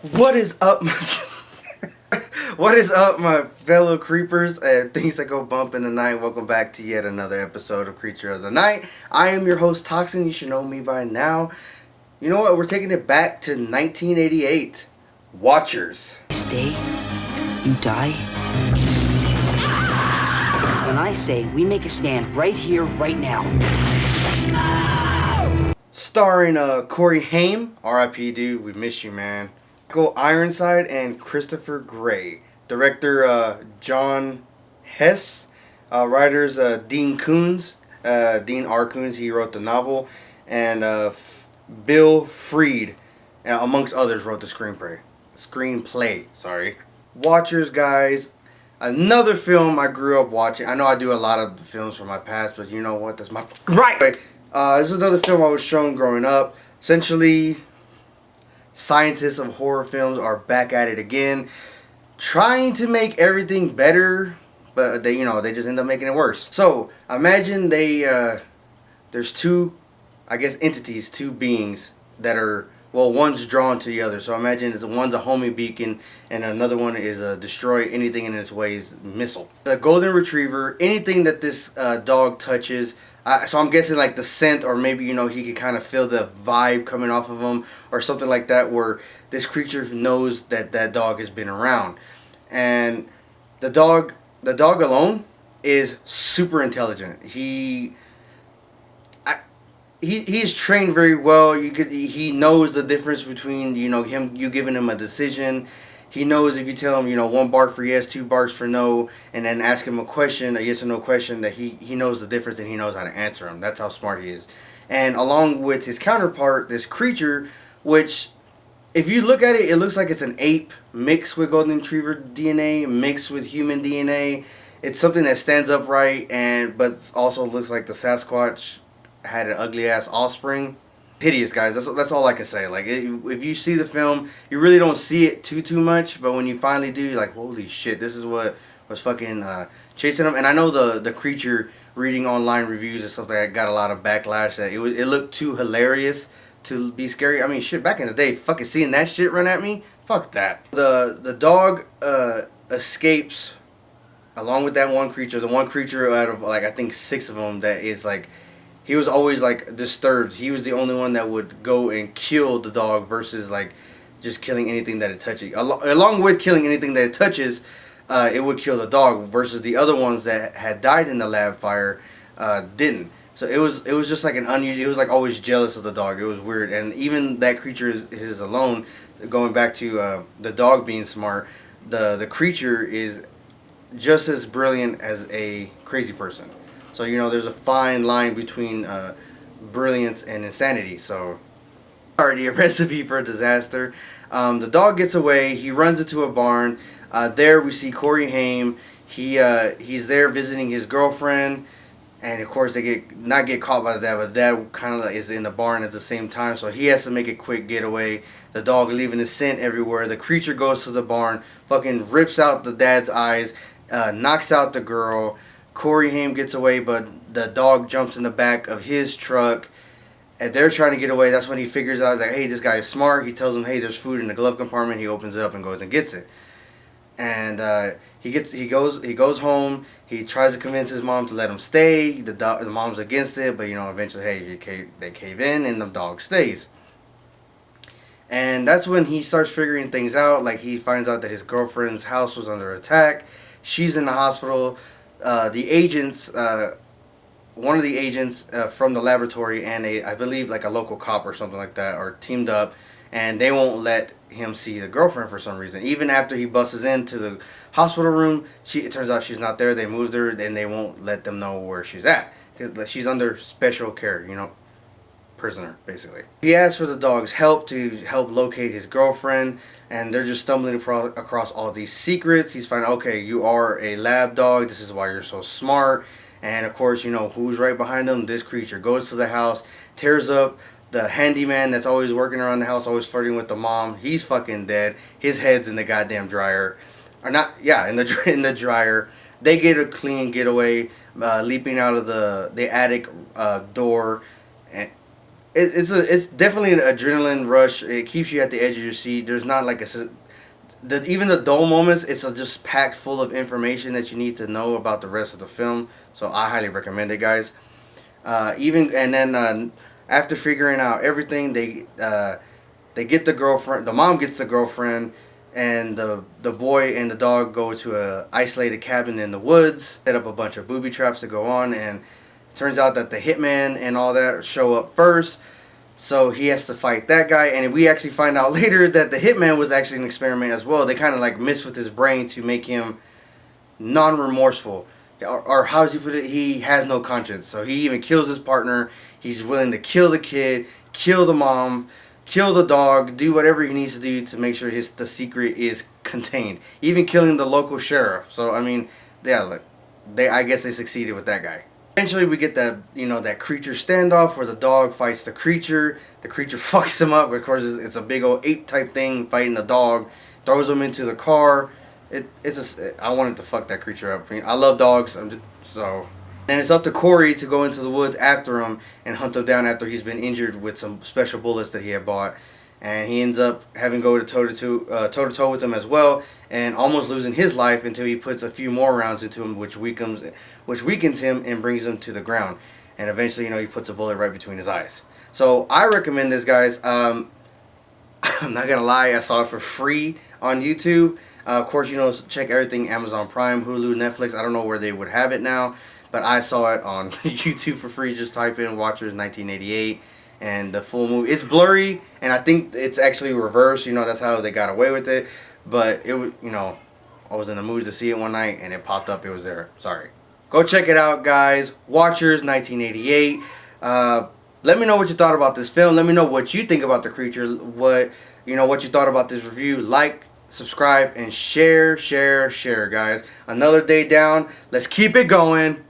What is up, what is up, my fellow creepers and things that go bump in the night? Welcome back to yet another episode of Creature of the Night. I am your host, Toxin. You should know me by now. You know what? We're taking it back to 1988. Watchers. Stay, you die. And I say we make a stand right here, right now. Starring Corey Haim, R.I.P. dude, we miss you, man. Michael Ironside and Christopher Gray. Director John Hess. Writers Dean Koontz, Dean R. Koontz, he wrote the novel, and Bill Freed, amongst others, wrote the screenplay. Sorry. Watchers, guys. Another film I grew up watching. I know I do a lot of the films from my past, but you know what? That's my right. This is another film I was shown growing up. Essentially, scientists of horror films are back at it again, trying to make everything better, but they just end up making it worse. So imagine there's two, I guess, entities, two beings that are, well, one's drawn to the other. So imagine one's a homing beacon and another one is a destroy anything in its ways missile. The golden retriever, anything that this dog touches. So I'm guessing like the scent, or maybe he can kind of feel the vibe coming off of him, or something like that, where this creature knows that that dog has been around. And the dog alone is super intelligent. He's trained very well. He knows the difference between you giving him a decision. He knows if you tell him, one bark for yes, two barks for no, and then ask him a question, a yes or no question, that he knows the difference and he knows how to answer them. That's how smart he is. And along with his counterpart, this creature, which, if you look at it, it looks like it's an ape mixed with golden retriever DNA, mixed with human DNA. It's something that stands upright, but also looks like the Sasquatch had an ugly ass offspring. Hideous, guys. That's all I can say. Like, if you see the film, you really don't see it too much, but when you finally do, you're like, holy shit, this is what was fucking chasing him. And I know the creature, reading online reviews and stuff like that, got a lot of backlash that it looked too hilarious to be scary. I mean, shit, back in the day, fucking seeing that shit run at me, fuck that. The dog escapes along with that one creature. The one creature out of, like, I think 6 of them that is like, he was always like disturbed. He was the only one that would go and kill the dog versus like just killing anything that it touches. Along with killing anything that it touches, it would kill the dog, versus the other ones that had died in the lab fire didn't. So it was just like an unusual. It was like always jealous of the dog. It was weird. And even that creature is alone. Going back to the dog being smart, the creature is just as brilliant as a crazy person. So, there's a fine line between brilliance and insanity. So, already a recipe for a disaster. The dog gets away. He runs into a barn. There we see Corey Haim. He's there visiting his girlfriend. And, of course, they not get caught by that, but that kind of is in the barn at the same time. So, he has to make a quick getaway. The dog leaving his scent everywhere. The creature goes to the barn, fucking rips out the dad's eyes, knocks out the girl. Corey Haim gets away, but the dog jumps in the back of his truck, and they're trying to get away. That's when he figures out that, hey, this guy is smart. He tells them, hey, there's food in the glove compartment. He opens it up and goes and gets it. And he goes home. He tries to convince his mom to let him stay. The mom's against it, but eventually, hey, they cave in, and the dog stays. And that's when he starts figuring things out. Like, he finds out that his girlfriend's house was under attack. She's in the hospital. The agents, one of the agents from the laboratory and I believe like a local cop or something like that, are teamed up, and they won't let him see the girlfriend for some reason. Even after he busts into the hospital room, it turns out she's not there. They moved her, and they won't let them know where she's at, because she's under special care, prisoner, basically. He asks for the dog's help to help locate his girlfriend, and they're just stumbling across all these secrets. He's finding, okay, you are a lab dog, this is why you're so smart. And of course, who's right behind him? This creature goes to the house, tears up the handyman that's always working around the house, always flirting with the mom. He's fucking dead. His head's in the goddamn dryer. Or not, yeah, in the dryer. They get a clean getaway, leaping out of the attic door, it's definitely an adrenaline rush. It keeps you at the edge of your seat. There's not like even the dull moments. It's just packed full of information that you need to know about the rest of the film. So I highly recommend it, guys. Even and then after figuring out everything, they get the girlfriend. The mom gets the girlfriend, and the boy and the dog go to a isolated cabin in the woods. Set up a bunch of booby traps to go on, and it turns out that the hitman and all that show up first. So he has to fight that guy, and we actually find out later that the hitman was actually an experiment as well. They kind of like mess with his brain to make him non-remorseful, or how does he put it? He has no conscience, so he even kills his partner. He's willing to kill the kid, kill the mom, kill the dog, do whatever he needs to do to make sure the secret is contained. Even killing the local sheriff. So I mean, yeah, look, I guess they succeeded with that guy. Eventually, we get that creature standoff where the dog fights the creature. The creature fucks him up. Of course, it's a big old ape type thing fighting the dog. Throws him into the car. I wanted to fuck that creature up. I love dogs. And it's up to Corey to go into the woods after him and hunt him down after he's been injured with some special bullets that he had bought. And he ends up having to go toe to toe with him as well, and almost losing his life until he puts a few more rounds into him, which weakens him and brings him to the ground. And eventually, he puts a bullet right between his eyes. So I recommend this, guys. I'm not gonna lie, I saw it for free on YouTube. Of course, check everything: Amazon Prime, Hulu, Netflix. I don't know where they would have it now, but I saw it on YouTube for free. Just type in Watchers 1988. And the full movie, it's blurry, and I think it's actually reversed. That's how they got away with it. But it was, I was in the mood to see it one night, and it popped up. It was there. Sorry. Go check it out, guys. Watchers 1988. Let me know what you thought about this film. Let me know what you think about the creature. What you thought about this review. Like, subscribe, and share, guys. Another day down. Let's keep it going.